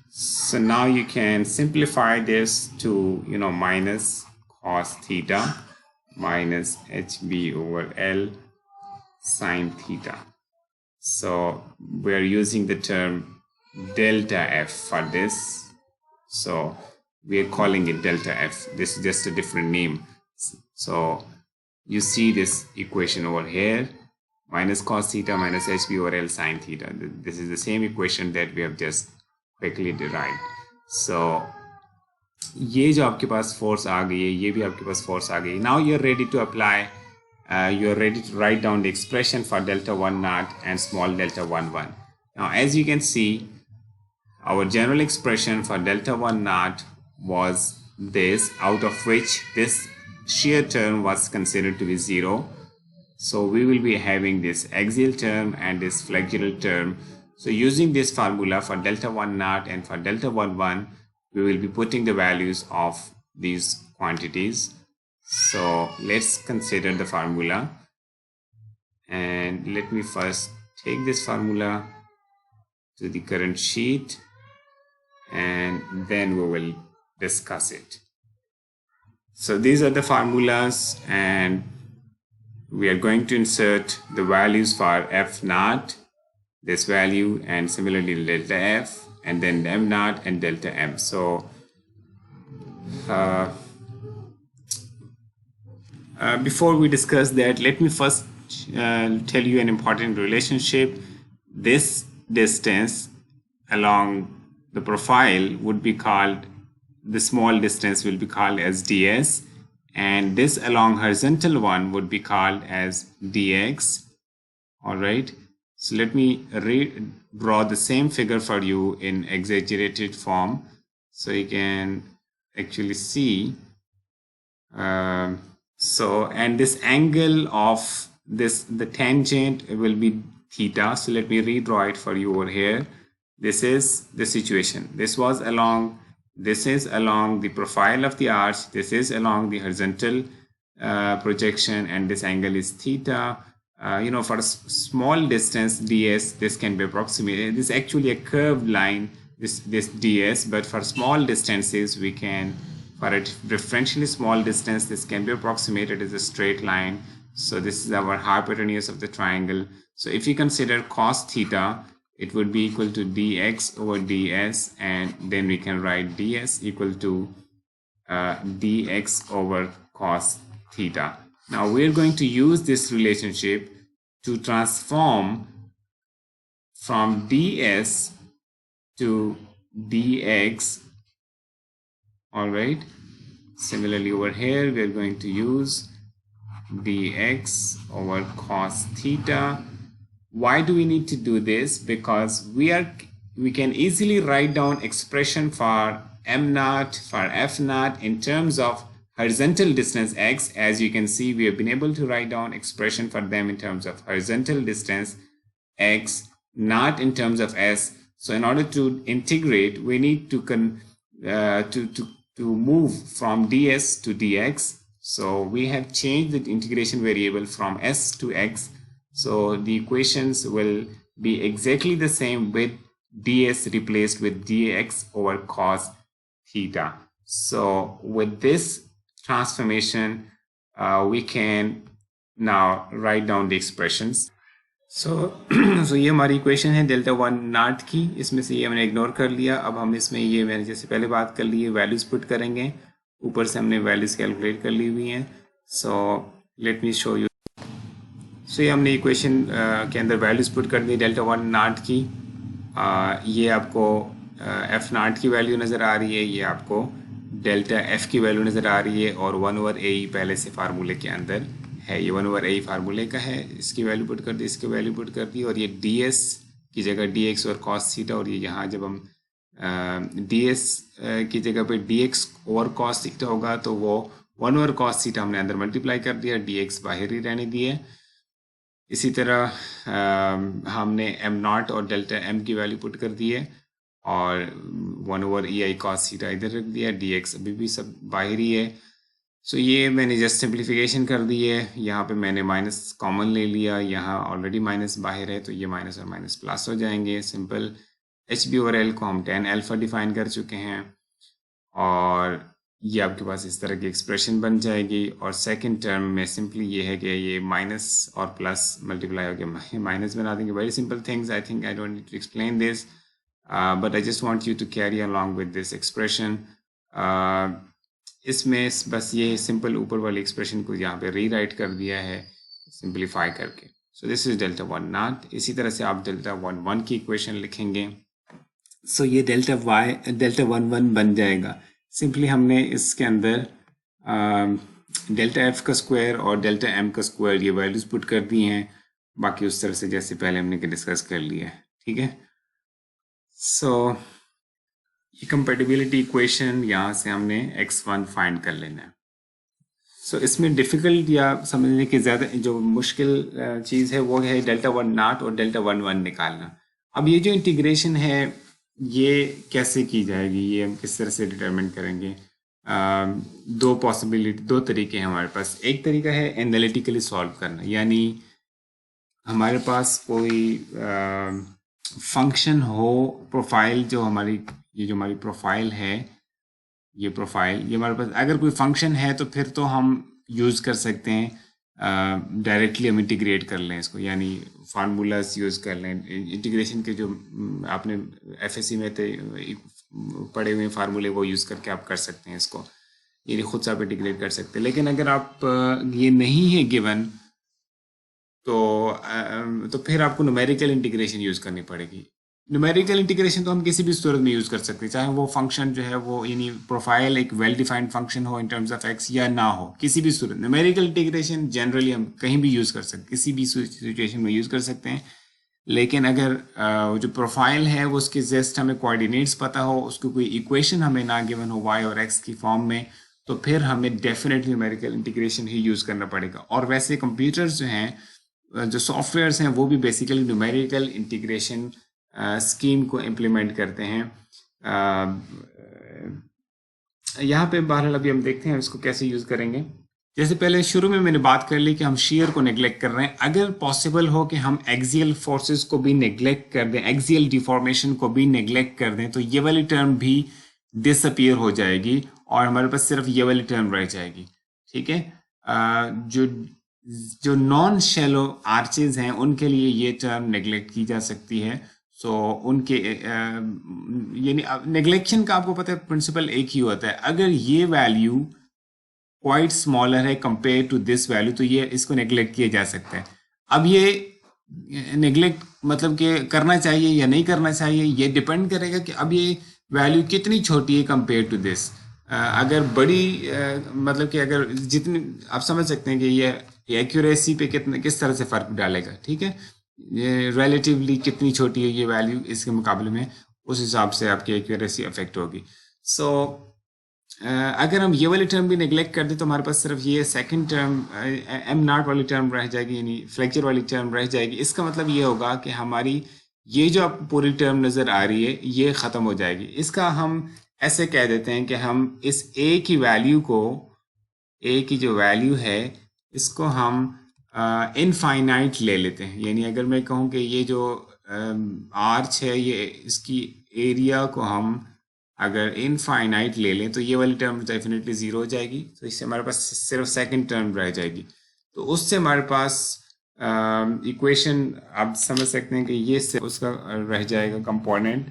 So now you can simplify this to, you know, minus cos theta minus hb over L sine theta. So we are using the term delta f for this. So we are calling it delta f. This is just a different name. So you see this equation over here, minus cos theta minus hb over L sin theta. This is the same equation that we have just quickly derived. So ये जो आपके पास force आ गई है, ये भी आपके पास force आ गई. Now you are ready to apply. You are ready to write down the expression for delta 1 naught and small delta 1 1. Now as you can see, our general expression for delta 1 naught was this, out of which this shear term was considered to be 0. So we will be having this axial term and this flexural term. So using this formula for delta 1 naught and for delta 1 1, we will be putting the values of these quantities. So let's consider the formula, and let me first take this formula to the current sheet and then we will discuss it. So these are the formulas, and we are going to insert the values for f naught, this value, and similarly delta f, and then m naught and delta m. So before we discuss that, let me first tell you an important relationship. This distance along the profile would be called, the small distance will be called as ds, and this along horizontal one would be called as dx. All right, so let me draw the same figure for you in exaggerated form so you can actually see. And this angle of this, the tangent will be theta. So let me redraw it for you over here. This is the situation. This is along the profile of the arch. This is along the horizontal projection, and this angle is theta. For a small distance ds, this can be approximated. This is actually a curved line, this ds, but for small distances we can, for a differentially small distance, this can be approximated as a straight line. So this is our hypotenuse of the triangle. So if you consider cos theta, it would be equal to dx over ds, and then we can write ds equal to dx over cos theta. Now we're going to use this relationship to transform from ds to dx. All right, similarly over here we are going to use dx over cos theta. Why do we need to do this? Because we can easily write down expression for m naught, for f naught in terms of horizontal distance x. As you can see, we have been able to write down expression for them in terms of horizontal distance x, not in terms of s. So in order to integrate, we need to move from ds to dx. So we have changed the integration variable from s to x. So the equations will be exactly the same with ds replaced with dx over cos theta. So with this transformation, we can now write down the expressions. So ये हमारी equation है delta 1 not की. इसमें से ये मैंने ignore कर लिया. अब हम इसमें ये मैंने जैसे पहले बात कर ली है, वैल्यूज पुट करेंगे. ऊपर से हमने वैल्यूज कैलकुलेट कर ली हुई हैं. So let me show you. So ये हमने इक्वेशन के अंदर वैल्यूज पुट कर दी डेल्टा 1 नॉट की. ये आपको एफ नॉट की वैल्यू नज़र आ रही है, ये आपको डेल्टा एफ की वैल्यू नज़र आ रही है, और 1 ओवर ए पहले से फार्मूले के अंदर है. ये 1 ओवर ए फार्मूले का है. इसकी वैल्यू पुट कर दी, इसकी वैल्यू पुट कर दी, और ये डी एस की जगह डी एक्स और कॉस थीटा, और ये यहाँ जब हम डी एस की जगह पे डी एक्स और कॉस थीटा होगा तो वो 1 ओवर कॉस थीटा हमने अंदर मल्टीप्लाई कर दिया, डी एक्स बाहर ही रहने दिए. इसी तरह हमने एम नॉट और डेल्टा एम की वैल्यू पुट कर दी है, और 1 over E I cos theta इधर रख दिया. डी एक्स अभी भी सब बाहर ही है. सो ये मैंने जस्ट सिंप्लीफिकेशन कर दी है. यहाँ पे मैंने माइनस कॉमन ले लिया, यहाँ ऑलरेडी माइनस बाहर है तो ये माइनस और माइनस प्लस हो जाएंगे. Simple h B over l को हम tan अल्फा डिफाइन कर चुके हैं, और ये आपके पास इस तरह की एक्सप्रेशन बन जाएगी। और सेकंड टर्म में सिंपली ये है कि ये माइनस और प्लस मल्टीप्लाई हो गया, माइनस बना देंगे। Very simple things, I think I don't need to explain this, but I just want you to carry along with this expression. इसमें बस ये सिंपल ऊपर वाली एक्सप्रेशन को यहाँ पे रीराइट कर दिया है सिंप्लीफाई करके। सो this is delta one not. इसी तरह से आप डेल्टा वन वन की इक्वेशन लिखेंगे। सो ये डेल्टा वन वन बन जाएगा। सिंपली हमने इसके अंदर डेल्टा एफ का स्क्वायर और डेल्टा एम का स्क्वायर ये वैल्यूज पुट कर दी हैं, बाकी उस तरह से जैसे पहले हमने डिस्कस कर लिया है। ठीक है, सो ये कंपेटिबिलिटी इक्वेशन यहाँ से हमने x1 फाइंड कर लेना है। सो इसमें डिफ़िकल्ट या समझने की ज़्यादा जो मुश्किल चीज़ है वो है डेल्टा वन नॉट और डेल्टा वन वन निकालना। अब ये जो इंटीग्रेशन है ये कैसे की जाएगी, ये हम किस तरह से डिटरमिन करेंगे? दो तरीके हैं हमारे पास। एक तरीका है एनालिटिकली सॉल्व करना, यानी हमारे पास कोई फंक्शन हो, प्रोफाइल जो हमारी ये जो हमारी प्रोफाइल है, ये प्रोफाइल ये हमारे पास अगर कोई फंक्शन है तो फिर तो हम यूज़ कर सकते हैं डायरेक्टली हम इंटीग्रेट कर लें इसको, यानी फार्मूलाज यूज़ कर लें। इंटीग्रेशन के जो आपने एफएससी में थे पढ़े हुए फार्मूले वो यूज़ करके आप कर सकते हैं इसको, यानी खुद से आप इंटीग्रेट कर सकते हैं। लेकिन अगर आप ये नहीं है गिवन तो फिर आपको न्यूमेरिकल इंटीग्रेशन यूज़ करनी पड़ेगी। न्यूमेरिकल इंटीग्रेशन तो हम किसी भी सूरत में यूज़ कर सकते हैं, चाहे वो फंक्शन जो है वो यानी प्रोफाइल एक वेल डिफाइंड फंक्शन हो इन टर्म्स ऑफ एक्स या ना हो, किसी भी सूरत। न्यूमेरिकल इंटीग्रेशन जनरली हम कहीं भी यूज़ कर सकते, किसी भी सिचुएशन में यूज़ कर सकते हैं। लेकिन अगर जो प्रोफाइल है वो उसके जस्ट हमें कोऑर्डिनेट्स पता हो, उसको कोई इक्वेशन हमें ना गिवन हो वाई और एक्स की फॉर्म में, तो फिर हमें डेफिनेटली न्यूमेरिकल इंटीग्रेशन ही यूज़ करना पड़ेगा। और वैसे कंप्यूटर्स जो हैं, जो सॉफ्टवेयर्स हैं, वो भी बेसिकली न्यूमेरिकल इंटीग्रेशन स्कीम को इम्प्लीमेंट करते हैं। यहाँ पे बहरहाल अभी हम देखते हैं इसको कैसे यूज़ करेंगे। जैसे पहले शुरू में मैंने बात कर ली कि हम शीयर को नेग्लेक्ट कर रहे हैं। अगर पॉसिबल हो कि हम एक्सियल फोर्सेस को भी नेग्लेक्ट कर दें, एक्सियल डिफॉर्मेशन को भी नेग्लेक्ट कर दें, तो ये वाली टर्म भी डिसअपियर हो जाएगी और हमारे पास सिर्फ ये वाली टर्म रह जाएगी। ठीक है, जो नॉन शैलो आर्चेज हैं उनके लिए ये टर्म नेग्लेक्ट की जा सकती है। सो उनके यानी नेग्लेक्शन का आपको पता है प्रिंसिपल एक ही होता है। अगर ये वैल्यू क्वाइट स्मॉलर है कंपेयर टू दिस वैल्यू तो ये इसको नेग्लेक्ट किया जा सकता है। अब ये नेग्लेक्ट मतलब कि करना चाहिए या नहीं करना चाहिए, ये डिपेंड करेगा कि अब ये वैल्यू कितनी छोटी है कंपेयर टू दिस। अगर बड़ी मतलब कि अगर जितनी आप समझ सकते हैं कि ये एक्यूरेसी पे किस तरह से फ़र्क डालेगा। ठीक है, ये रिलेटिवली कितनी छोटी है ये वैल्यू इसके मुकाबले में, उस हिसाब से आपकी एक्यूरेसी अफेक्ट होगी। सो अगर हम ये वाली टर्म भी नेग्लेक्ट कर दें तो हमारे पास सिर्फ ये सेकंड टर्म एम नॉट वाली टर्म रह जाएगी, यानी फ्लेक्चर वाली टर्म रह जाएगी। इसका मतलब ये होगा कि हमारी ये जो आपको पूरी टर्म नज़र आ रही है ये ख़त्म हो जाएगी। इसका हम ऐसे कह देते हैं कि हम इस ए की वैल्यू को, ए की जो वैल्यू है इसको हम इनफाइनाइट ले लेते हैं। यानी अगर मैं कहूँ कि ये जो आर्च है ये इसकी एरिया को हम अगर इनफाइनाइट ले लें तो ये वाली टर्म डेफिनेटली ज़ीरो हो जाएगी। तो इससे हमारे पास सिर्फ सेकंड टर्म रह जाएगी। तो उससे हमारे पास इक्वेशन आप समझ सकते हैं कि ये से उसका रह जाएगा कंपोनेंट।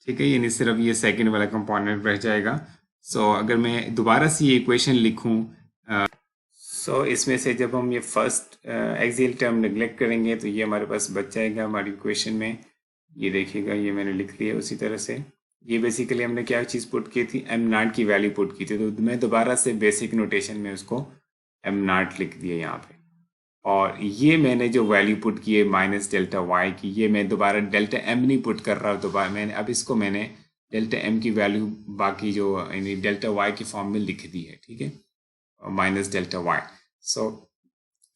ठीक है, यानी सिर्फ ये सेकंड वाला कंपोनेंट रह जाएगा। सो अगर मैं दोबारा से ये इक्वेशन लिखूं, सो इसमें से जब हम ये फर्स्ट एक्सियल टर्म नेग्लेक्ट करेंगे तो ये हमारे पास बच जाएगा हमारी इक्वेशन में। ये देखिएगा, ये मैंने लिख लिया उसी तरह से। ये बेसिकली हमने क्या चीज़ पुट की थी, एम नॉट की वैल्यू पुट की थी, तो मैं दोबारा से बेसिक नोटेशन में उसको एम नॉट लिख दिया यहाँ पे। और ये मैंने जो वैल्यू पुट की है माइनस डेल्टा वाई की, ये मैं दोबारा डेल्टा एम नहीं पुट कर रहा हूँ, दोबारा मैंने अब इसको मैंने डेल्टा एम की वैल्यू बाकी जो यानी डेल्टा वाई की फॉर्म में लिख दी है। ठीक है, minus delta y. So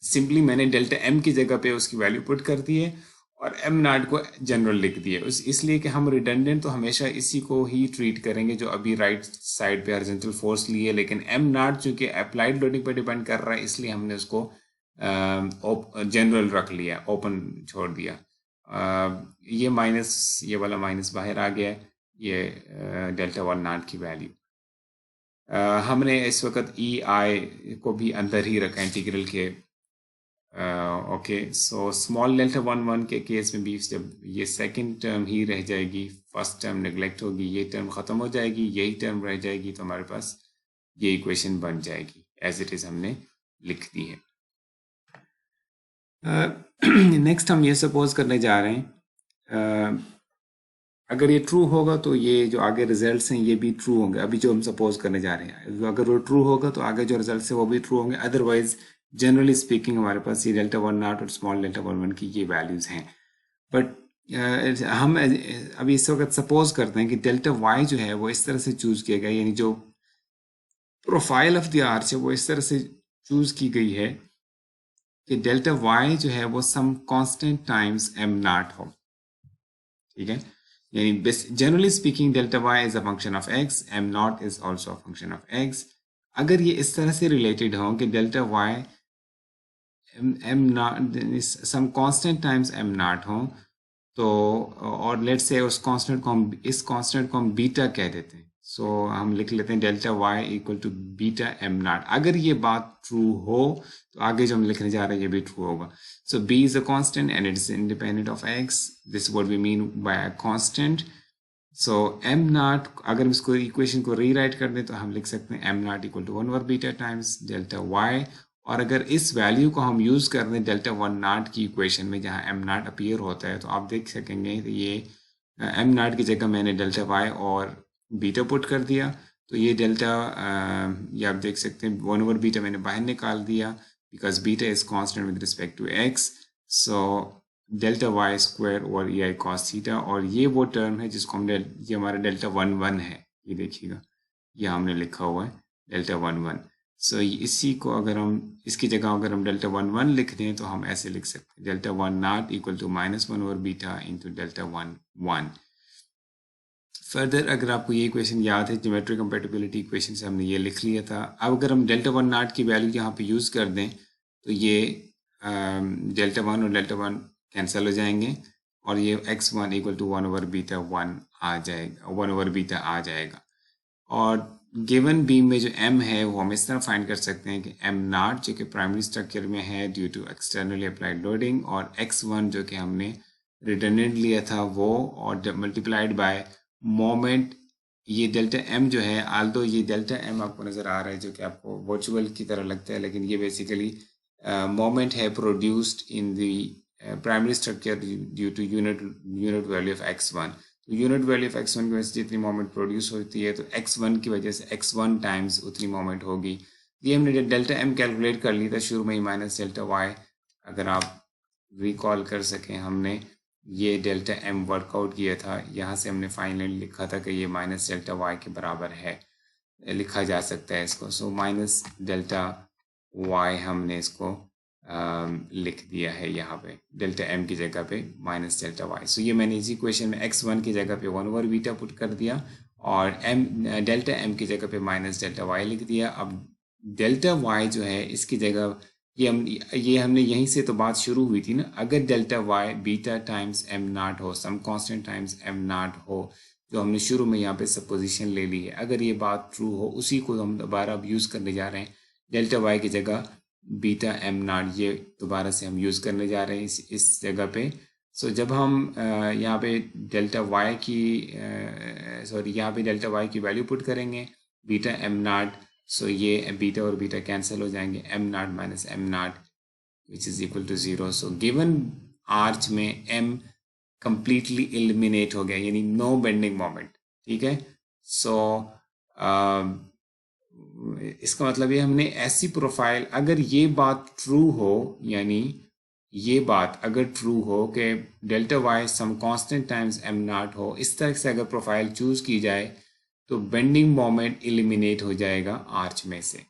simply मैंने डेल्टा एम की जगह पे उसकी वैल्यू पुट कर दी है और एम नॉट को जनरल लिख दिया। इसलिए कि हम रिडंडेंट तो हमेशा इसी को ही ट्रीट करेंगे जो अभी राइट साइड पे हॉरिजॉन्टल फोर्स लिए, लेकिन एम नॉट चूंकि अप्लाइड लोडिंग पर डिपेंड कर रहा है इसलिए हमने उसको जनरल रख लिया, ओपन छोड़ दिया। ये माइनस, ये वाला माइनस बाहर आ गया, ये डेल्टा वन नॉट की वैल्यू। हमने इस वक्त ई आई को भी अंदर ही रखा इंटीग्रल के। ओके, सो स्मॉल डेल्टा 1 के केस में भी जब ये सेकंड टर्म ही रह जाएगी, फर्स्ट टर्म नेग्लेक्ट होगी, ये टर्म ख़त्म हो जाएगी, यही टर्म रह जाएगी, तो हमारे पास ये इक्वेशन बन जाएगी एज इट इज़ हमने लिख दी है। नेक्स्ट हम ये सपोज करने जा रहे हैं, अगर ये ट्रू होगा तो ये जो आगे रिजल्ट्स हैं ये भी ट्रू होंगे। अभी जो हम सपोज करने जा रहे हैं, अगर वो ट्रू होगा तो आगे जो रिजल्ट्स है वो भी ट्रू होंगे। अदरवाइज जनरली स्पीकिंग हमारे पास ये डेल्टा 1 और स्मॉल डेल्टा 1 की ये वैल्यूज़ हैं। बट हम अभी इस वक्त सपोज करते हैं कि डेल्टा वाई जो है वो इस तरह से चूज़ किया गया, यानी जो प्रोफाइल ऑफ द आर्च है वो इस तरह से चूज़ की गई है कि डेल्टा वाई जो है वो some constant times m naught हो। ठीक है, यानी generally speaking delta y is a function of x, m naught is also a function of x. अगर ये इस तरह से रिलेटेड हो कि delta y m naught some constant times m naught हो, तो और लेट्स से उस कांस्टेंट को हम इस कांस्टेंट को हम बीटा कह देते हैं। सो हम लिख लेते हैं delta y equal to beta m naught. अगर ये बात ट्रू हो तो आगे जो हम लिखने जा रहे हैं ये भी ट्रू होगा। So B is a constant and it is independent of X, this what we mean by a constant. So M naught, अगर हम इसको इक्वेशन को रीराइट कर दें तो हम लिख सकते हैं m naught equal to 1 over beta times delta y. और अगर इस वैल्यू को हम यूज़ कर दें डेल्टा 1 नॉट की इक्वेशन में जहाँ एम नॉट अपीयर होता है, तो आप देख सकेंगे तो ये एम नॉट की जगह मैंने डेल्टा वाई और बीटा पुट कर दिया, तो ये डेल्टा ये आप देख सकते हैं 1 ओवर बीटा मैंने बाहर निकाल दिया because beta is constant with respect to x. So delta y square और ई आई कॉस थीटा, और ये वो टर्म है जिसको हमने, ये हमारा डेल्टा 1 है, ये देखिएगा ये हमने लिखा हुआ है डेल्टा 1। सो इसी को अगर हम इसकी जगह अगर हम डेल्टा 1 लिख दें तो हम ऐसे लिख सकते हैं delta 1 naught equal to -1 over beta into delta 1। Further अगर आपको ये इक्वेशन याद है, ज्योमेट्री कंपैटिबिलिटी इक्वेशन से हमने ये लिख लिया था। अब अगर हम डेल्टा 1 नॉट की वैल्यू यहाँ पे यूज़ कर दें तो ये डेल्टा 1 और डेल्टा 1 कैंसिल हो जाएंगे और ये x1 equal to 1 over beta 1 आ जाएगा, 1 ओवर बीटा आ जाएगा। और गिवन बीम में जो m है वो हम इस तरह फाइंड कर सकते हैं कि m नॉट जो कि प्राइमरी स्ट्रक्चर में है due to externally applied loading, और x1 जो कि हमने रिडंडेंट लिया था वो, और मल्टीप्लाइड बाय मोमेंट। ये डेल्टा m जो है, आल्दो ये डेल्टा m आपको नज़र आ रहा है जो कि आपको वर्चुअल की तरह लगता है, लेकिन ये बेसिकली मोमेंट है produced in the primary structure due to unit value of x1। तो यूनिट वैल्यू ऑफ x1 की वजह से जितनी मोमेंट प्रोड्यूस होती है तो x1 की वजह से x1 टाइम्स उतनी मोमेंट होगी। ये हमने डेल्टा m कैलकुलेट कर ली था शुरू में ही माइनस डेल्टा y। अगर आप रिकॉल कर सकें, हमने ये डेल्टा m वर्कआउट किया था, यहाँ से हमने फाइनली लिखा था कि ये माइनस डेल्टा y के बराबर है, लिखा जा सकता है इसको। सो माइनस डेल्टा y हमने इसको लिख दिया है यहाँ पे डेल्टा m की जगह पे माइनस डेल्टा y। सो ये मैंने इसी क्वेश्चन में x1 की जगह पे 1 ओवर बीटा पुट कर दिया और डेल्टा m की जगह पे माइनस डेल्टा y लिख दिया। अब डेल्टा y जो है इसकी जगह ये हमने यहीं से तो बात शुरू हुई थी ना, अगर delta y beta times m naught हो, some constant times m naught हो, जो हमने शुरू में यहाँ पे सपोजिशन ले ली है, अगर ये बात ट्रू हो उसी को हम दोबारा अब यूज़ करने जा रहे हैं। डेल्टा y की जगह बीटा m नॉट ये दोबारा से हम यूज़ करने जा रहे हैं इस जगह पे। सो जब हम यहाँ पे डेल्टा y की यहाँ पे डेल्टा y की वैल्यू पुट करेंगे बीटा m नॉट, सो ये बीटा और बीटा कैंसिल हो जाएंगे, m naught minus m naught which is equal to 0। So given arch में m कंप्लीटली एलिमिनेट हो गया, यानी नो बेंडिंग मोमेंट। ठीक है, सो इसका मतलब ये हमने ऐसी प्रोफाइल, अगर ये बात ट्रू हो, यानी ये बात अगर ट्रू हो कि delta y some constant times m naught हो, इस तरह से अगर प्रोफाइल चूज की जाए तो बेंडिंग मोमेंट एलिमिनेट हो जाएगा आर्च में से।